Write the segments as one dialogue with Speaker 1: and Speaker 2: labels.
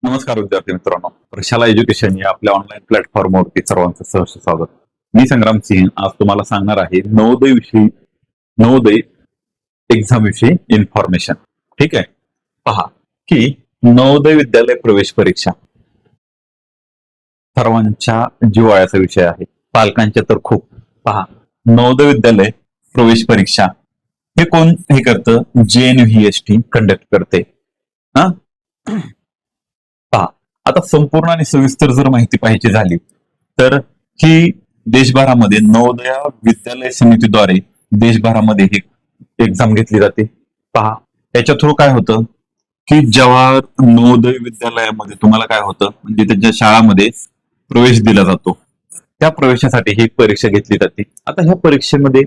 Speaker 1: नमस्कार विद्यार्थी मित्रांनो, प्रशाला एज्युकेशन या आपल्या ऑनलाईन प्लॅटफॉर्मवरती सर्वांचं सहर्ष स्वागत. मी संग्राम सिंह आज तुम्हाला सांगणार आहे नवोदय एक्झाम विषयी इन्फॉर्मेशन. ठीक आहे, पहा की नवोदय विद्यालय प्रवेश परीक्षा सर्वांच्या जिव्हाळ्याचा विषय आहे, पालकांच्या तर खूप. पहा, नवोदय विद्यालय प्रवेश परीक्षा हे कोण हे करतं? JNVST कंडक्ट करते. हा, पहा, आता संपूर्ण आणि सविस्तर जर माहिती पाहिजे झाली तर ही देशभरामध्ये नवोदय विद्यालय समितीद्वारे देशभरामध्ये ही एक्झाम घेतली जाते. पहा, त्याच्या थ्रू काय होतं की जवाहर नवोदय विद्यालयामध्ये तुम्हाला काय होतं म्हणजे त्यांच्या शाळामध्ये प्रवेश दिला जातो. त्या प्रवेशासाठी ही परीक्षा घेतली जाते. आता ह्या परीक्षेमध्ये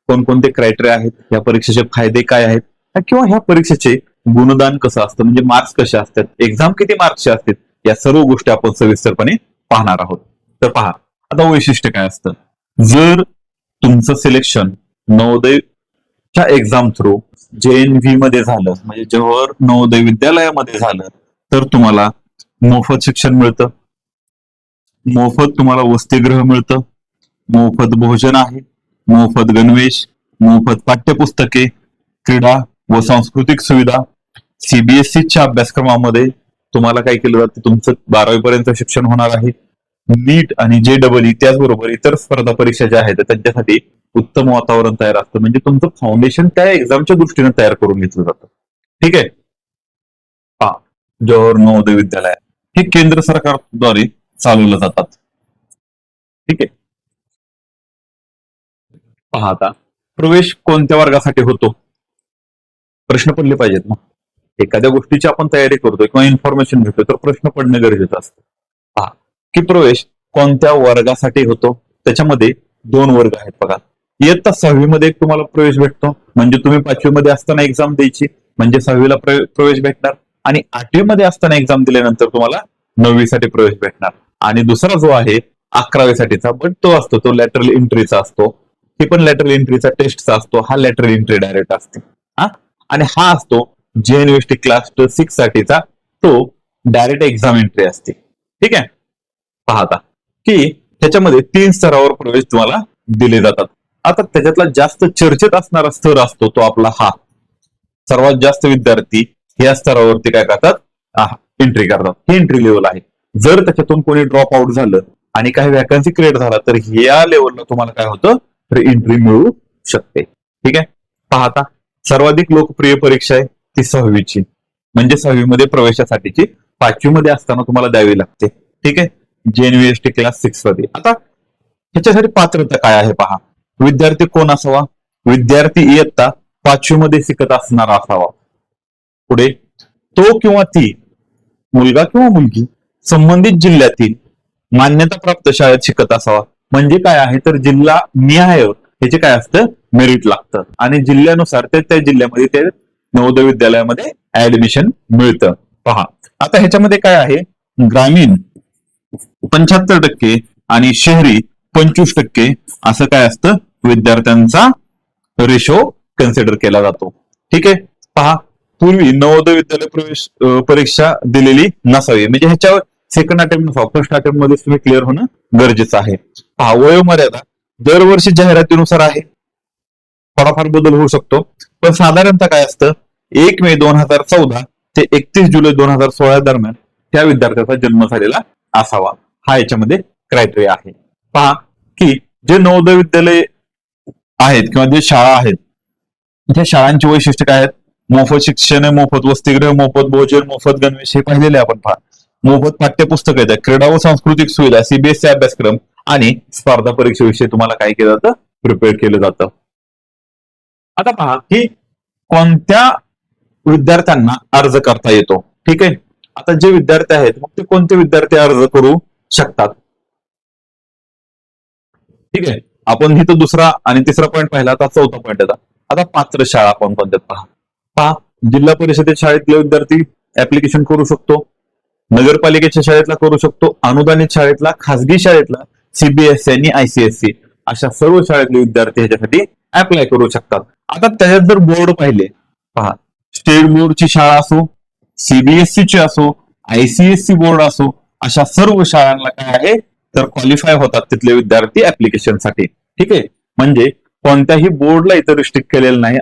Speaker 1: कोणकोणते क्रायटेरिया आहेत, या परीक्षेचे फायदे काय आहेत, किंवा ह्या परीक्षेचे गुणदान कसं असतं, म्हणजे मार्क्स कसे असतात, एक्झाम किती मार्क्सचे असतात, या सर्व गोष्टी आपण सविस्तरपणे पाहणार आहोत. तर पहा, आता वैशिष्ट्य काय असतं. जर तुमचं सिलेक्शन नवोदयच्या एक्झाम थ्रू JNV मध्ये झालं, म्हणजे जवाहर नवोदय विद्यालयामध्ये झालं, तर तुम्हाला मोफत शिक्षण मिळतं, मोफत तुम्हाला वसतिगृह मिळतं, मोफत भोजन आहे, मोफत गणवेश, मोफत पाठ्यपुस्तके, क्रीडा व सांस्कृतिक सुविधा. CBSEच्या अभ्यासक्रमामध्ये तुम्हाला काय केलं जातं, तुमचं 12वी पर्यंत शिक्षण होणार आहे. नीट आणि JEE त्याचबरोबर इतर स्पर्धा परीक्षा ज्या आहेत त्यांच्यासाठी उत्तम वातावरण तयार असतं, म्हणजे तुमचं फाउंडेशन त्या एक्झामच्या दृष्टीने तयार करून घेतलं जातं. ठीक आहे, हा, जवाहर नवोदय विद्यालय हे केंद्र सरकारद्वारे चालवलं जातात. ठीक आहे, पहा आता प्रवेश कोणत्या वर्गासाठी होतो, प्रश्न पडले पाहिजेत ना. एखाद्या गोष्टीची आपण तयारी करतोय किंवा इन्फॉर्मेशन घेतोय तर प्रश्न पडणं गरजेचं असतं. पहा की प्रवेश कोणत्या वर्गासाठी होतो. त्याच्यामध्ये 2 वर्ग आहेत बघा. इयत्ता 6वी मध्ये तुम्हाला प्रवेश भेटतो, म्हणजे तुम्ही 5वी मध्ये असताना एक्झाम द्यायची, म्हणजे 6वीला प्रवेश भेटणार, आणि 8वी मध्ये असताना एक्झाम दिल्यानंतर तुम्हाला 9वी साठी प्रवेश भेटणार. आणि दुसरा जो आहे 11वी साठीचा, पण तो असतो तो लॅटरल एंट्रीचा असतो. हे पण लॅटरल एंट्रीचा टेस्टचा असतो, हा लॅटरल एंट्री डायरेक्ट असते. हा, आणि हा असतो JNVST क्लास 6 साठीचा, तो डायरेक्ट एक्झाम एंट्री असते. ठीक आहे, पाहता की त्याच्यामध्ये 3 स्तरावर प्रवेश तुम्हाला दिले जातात. आता त्याच्यातला जास्त चर्चेत असणारा स्तर असतो तो आपला हा. सर्वात जास्त विद्यार्थी या स्तरावरती काय करतात, एंट्री करतात. हे एंट्री लेवल आहे. जर त्याच्यातून कोणी ड्रॉप आउट झालं आणि काही वॅकन्सी क्रिएट झाला तर या लेवलला तुम्हाला काय होतं, तर एंट्री मिळू शकते. ठीक आहे, पाहता सर्वाधिक लोकप्रिय परीक्षा आहे ती 6वीची, म्हणजे 6वी मध्ये प्रवेशासाठीची 5वी मध्ये असताना तुम्हाला द्यावी लागते. ठीक आहे, JNVST क्लास 6 मध्ये. आता ह्याच्यासाठी पात्रता काय आहे पहा. विद्यार्थी कोण असावा, विद्यार्थी इयत्ता 5वी मध्ये शिकत असणारा असावा. पुढे तो किंवा ती, मुलगा किंवा मुलगी संबंधित जिल्ह्यातील मान्यताप्राप्त शाळेत शिकत असावा. म्हणजे काय आहे, तर जिल्हा निहाय ह्याचे काय असतं, मेरिट लागतं, आणि जिल्ह्यानुसार त्या जिल्ह्यामध्ये ते नवोदय विद्यालयामध्ये ऍडमिशन मिळतं. पहा आता ह्याच्यामध्ये काय आहे, ग्रामीण 75% आणि शहरी 25% असं काय असतं, विद्यार्थ्यांचा रेशो कन्सिडर केला जातो. ठीक आहे, पहा पूर्वी नवोदय विद्यालय प्रवेश परीक्षा दिलेली नसावी, म्हणजे ह्याच्यावर सेकंड अटेम्प्ट नसावा, फर्स्ट अटेम्प्ट मध्ये तुम्ही क्लिअर होणं गरजेचं आहे. पहा वयोमर्यादा दरवर्षी जाहिरातीनुसार आहे, थोडाफार बदल होऊ शकतो, पण साधारणतः काय असतं, 1 मे 2014 ते 31 जुलै 2016 दरम्यान त्या विद्यार्थ्याचा जन्म झालेला असावा. हा याच्यामध्ये क्रायटेरिया आहे. पहा की जे नवोदय विद्यालय आहेत किंवा जे शाळा आहेत त्या शाळांची वैशिष्ट्य काय आहेत, मोफत शिक्षण, मोफत वसतिगृह, मोफत भोजन, मोफत गणवेश हे पाहिलेले आपण. पहा मोफत पाठ्यपुस्तक येतात, क्रीडा व सांस्कृतिक सुविधा, CBSE अभ्यासक्रम आणि स्पर्धा परीक्षेविषयी तुम्हाला काय केलं जातं, प्रिपेअर केलं जातं. आता पहा की कोणत्या विद्यार्थ्यांना अर्ज करता येतो. ठीक आहे, आता जे विद्यार्थी आहेत मग ते कोणते विद्यार्थी अर्ज करू शकतात. ठीक आहे, आपण इथं दुसरा आणि तिसरा पॉईंट पाहिला, आता चौथा पॉईंट येतात. आता पात्र शाळा कोणकोणत्या पहा. पहा जिल्हा परिषदेच्या शाळेतले विद्यार्थी ऍप्लिकेशन करू शकतो, नगरपालिकेच्या शाळेतला करू शकतो, अनुदानित शाळेतला, खासगी शाळेतला, CBSE आणि ICSE अशा सर्व शाळेतले विद्यार्थी ह्याच्यासाठी अप्लाय करू शकतात. आता त्याच्यात जर बोर्ड पाहिले, पहा स्टेट बोर्डची शाळा असो, CBSE ची असो, आयसीएससी बोर्ड असो, अशा सर्व शाळांना काय आहे तर क्वालिफाय होतात तिथले विद्यार्थी ऍप्लिकेशनसाठी. ठीक आहे, म्हणजे कोणत्याही बोर्डला इथं रिस्ट्रिक्ट केलेलं नाही.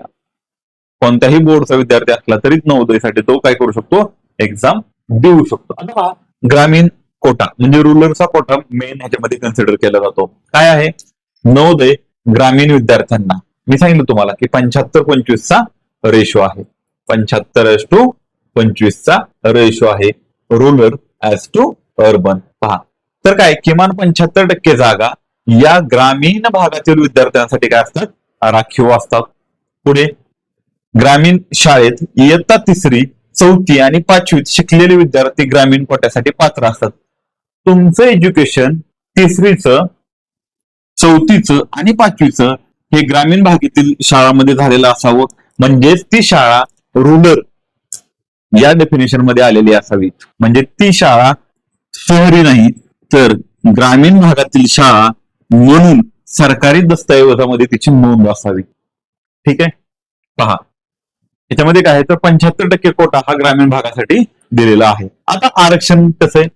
Speaker 1: कोणत्याही बोर्डचा विद्यार्थी असला तरी नवोदयसाठी तो काय करू शकतो, एक्झाम देऊ शकतो. आता ग्रामीण कोटा म्हणजे रुरलचा कोटा मेन ह्याच्यामध्ये कन्सिडर केला जातो. काय आहे, नवोदय ग्रामीण विद्यार्थ्यांना मी सांगितलं तुम्हाला की 75-25चा रेशो आहे. 75:25चा रेशो आहे रुरल ऍज टू अर्बन. पहा, तर काय किमान 75% जागा या ग्रामीण भागातील विद्यार्थ्यांसाठी काय असतात, राखीव असतात. पुढे ग्रामीण शाळेत इयत्ता 3री, 4थी आणि 5वीत शिकलेले विद्यार्थी ग्रामीण कोट्यासाठी पात्र असतात. तुमचं एज्युकेशन 3रीचं, 4थीचं आणि 5वीचं हे ग्रामीण भागातील शाळांमध्ये झालेलं असावं, म्हणजेच ती शाळा रुरल या डेफिनेशन मध्ये आलेली असावी. म्हणजे ती शाळा शहरी नाही तर ग्रामीण भागातील शाळा म्हणून सरकारी दस्तऐवजामध्ये तिची नोंद असावी. ठीक आहे, पहा याच्यामध्ये काय आहे तर 75% कोटा हा ग्रामीण भागासाठी दिलेला आहे. आता आरक्षण कसं आहे,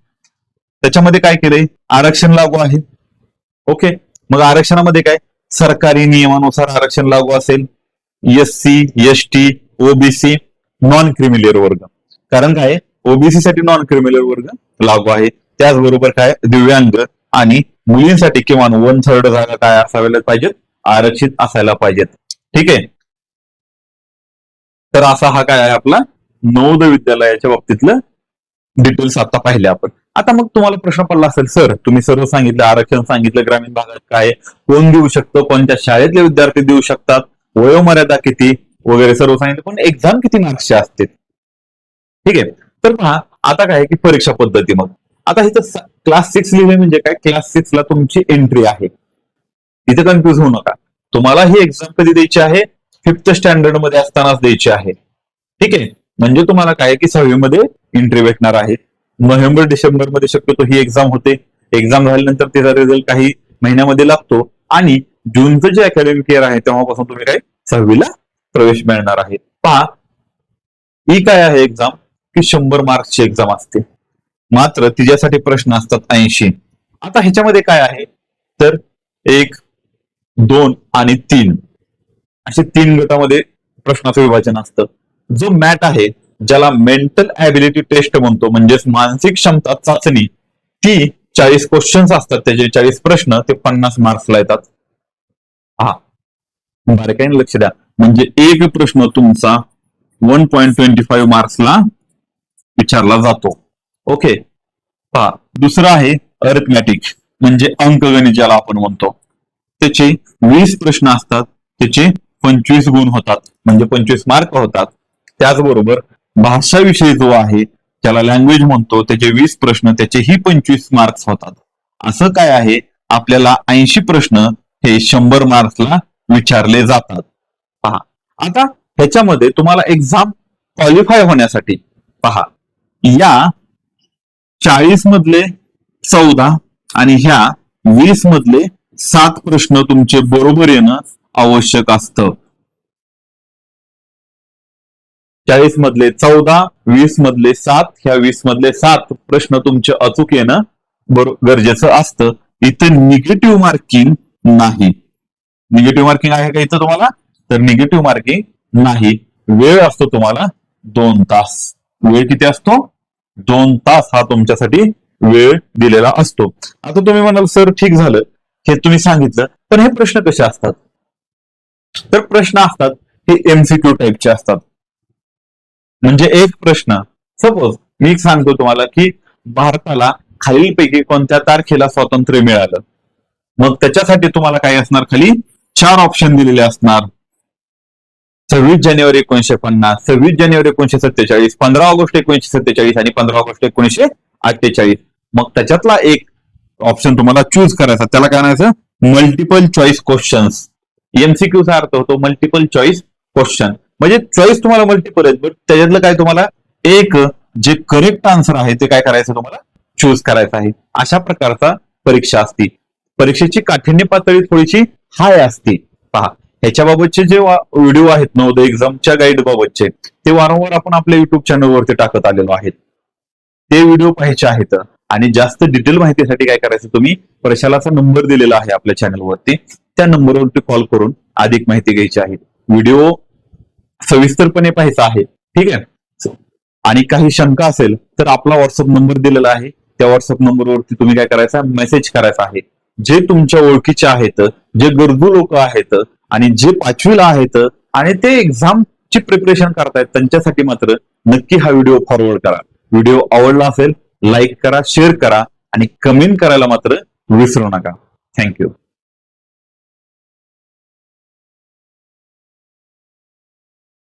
Speaker 1: त्याच्यामध्ये काय केलंय, आरक्षण लागू आहे. ओके, मग आरक्षणामध्ये काय, सरकारी नियमानुसार आरक्षण लागू असेल. SC, ST, OBC, non creamy layer वर्ग, कारण काय ओबीसी साठी नॉन क्रिमिलियर वर्ग लागू आहे. त्याचबरोबर काय दिव्यांग आणि मुलींसाठी किमान 1/3 जागा काय असायला पाहिजेत, आरक्षित असायला पाहिजेत. ठीक आहे, तर असा हा काय आहे आपला नवोदय विद्यालयाच्या बाबतीतलं डिटेल्स आता पाहिले आपण. आता मग तुम्हाला प्रश्न पडला असेल, सर तुम्ही सर्व सांगितलं, आरक्षण सांगितलं, ग्रामीण भागात काय कोण देऊ शकतो, कोणत्या शाळेतले विद्यार्थी देऊ शकतात, वयोमर्यादा किती वगैरे सर्व सांगितलं, पण एक्झाम किती मार्क्सचे असते. ठीक आहे, तर पहा आता काय की परीक्षा पद्धती. मग आता इथं क्लास 6 लिहिले म्हणजे काय, क्लास 6 ला तुमची एंट्री आहे. इथे कन्फ्युज होऊ नका, तुम्हाला ही एक्झाम कधी द्यायची आहे, 5th स्टँडर्ड मध्ये असतानाच द्यायची आहे. ठीक आहे, म्हणजे तुम्हाला काय की 6वी मध्ये एंट्री भेटणार आहे. नोव्हेंबर-डिसेंबर मध्ये शक्यतो ही एक्झाम होते. एक्झाम झाल्यानंतर त्याचा रिझल्ट काही महिन्यामध्ये लागतो आणि जूनचं जे अकॅडमिक इयर आहे तेव्हापासून तुम्ही काय 6वीला प्रवेश मिळणार आहे. पहा ही काय आहे एक्झाम की 100 मार्क्सची एक्झाम असते, मात्र तिच्यासाठी प्रश्न असतात 80. आता ह्याच्यामध्ये काय आहे तर 1, 2 आणि 3 असे 3 गटामध्ये प्रश्नाचं विभाजन असतं. जो मॅट आहे, ज्याला मेंटल ऍबिलिटी टेस्ट म्हणतो, म्हणजेच मानसिक क्षमता चाचणी, ती 40 क्वेश्चन्स असतात, त्याचे 40 प्रश्न, ते 50 मार्क्सला येतात. हा बारकाईने लक्ष द्या, म्हणजे एक प्रश्न तुमचा 1.25 मार्क्सला विचारला जातो. ओके, पहा दुसरं आहे अरिथमॅटिक म्हणजे अंकगणित ज्याला आपण म्हणतो. त्याचे 20 प्रश्न असतात, त्याचे 25 गुण होतात, म्हणजे 25 मार्क होतात. त्याचबरोबर भाषा विषय जो आहे त्याला लँग्वेज म्हणतो, त्याचे 20 प्रश्न, त्याचेही 25 मार्क्स होतात. असं काय आहे, आपल्याला 80 प्रश्न हे 100 मार्क्सला विचारले जातात. पहा आता ह्याच्यामध्ये तुम्हाला एक्झाम क्वालिफाय होण्यासाठी पहा या 40 मधले 14 आणि ह्या 20 मधले 7 प्रश्न तुमचे बरोबर येणं आवश्यक असतं. 40 मधले 14, 20 मधले 7, ह्या 20 मधले 7 प्रश्न तुमचे अचूक येणं गरजेचं असतं. इथं निगेटिव्ह मार्किंग नाही. निगेटिव्ह मार्किंग आहे का इथं तुम्हाला, तर निगेटिव्ह मार्किंग नाही. वेळ असतो तुम्हाला 2 तास. वेळ किती असतो, 2 तास हा तुमच्यासाठी वेळ दिलेला असतो. आता तुम्ही म्हणाल सर ठीक झालं हे तुम्ही सांगितलं, पण हे प्रश्न कसे असतात, तर प्रश्न असतात हे एमसीक्यू टाईपचे असतात. म्हणजे एक प्रश्न, सपोज मी सांगतो तुम्हाला की भारताला खालीलपैकी कोणत्या तारखेला स्वातंत्र्य मिळालं, मग त्याच्यासाठी तुम्हाला काय असणार, खाली 4 ऑप्शन दिलेले असणार. 26 जानेवारी 1950, 26 जानेवारी 1947, 15 ऑगस्ट 1947 आणि 15 ऑगस्ट 1948. मग त्याच्यातला एक ऑप्शन तुम्हाला चूज करायचा, त्याला काय म्हणायचं, मल्टिपल चॉईस क्वेश्चन्स. एमसीक्यूचा अर्थ होतो मल्टिपल चॉईस क्वेश्चन, म्हणजे चॉईस तुम्हाला मल्टिपल आहेत, बट त्याच्यातलं काय तुम्हाला एक जे करेक्ट आन्सर आहे ते काय करायचं, तुम्हाला चूज करायचं आहे. अशा प्रकारचा परीक्षा असते. परीक्षेची काठिण्य पातळी थोडीशी हाय असते. पहा ह्याच्याबाबतचे जे व्हिडिओ आहेत नवोदय एक्झामच्या गाईड बाबतचे, ते वारंवार आपण आपल्या युट्यूब चॅनलवरती टाकत आलेलो आहेत. ते व्हिडिओ पाहायचे आहेत आणि जास्त डिटेल माहितीसाठी काय करायचं, तुम्ही प्रशालाचा नंबर दिलेला आहे आपल्या चॅनलवरती, त्या नंबरवरती कॉल करून अधिक माहिती घ्यायची आहे. व्हिडिओ सविस्तरपणे पाहायचा आहे. ठीक आहे. आणि काही शंका असेल तर आपला व्हॉट्सअप नंबर दिलेला आहे, त्या व्हॉट्सअप नंबरवरती तुम्ही काय करायचा, मेसेज करायचा आहे. जे तुमच्या ओळखीचे आहेत, जे गरजू लोक आहेत आणि जे 5वीला आहेत आणि ते एक्झामची प्रिपरेशन करतायत, त्यांच्यासाठी मात्र नक्की हा व्हिडिओ फॉरवर्ड करा. व्हिडिओ आवडला असेल लाईक करा, शेअर करा आणि कमेंट करायला मात्र विसरू नका. थँक्यू.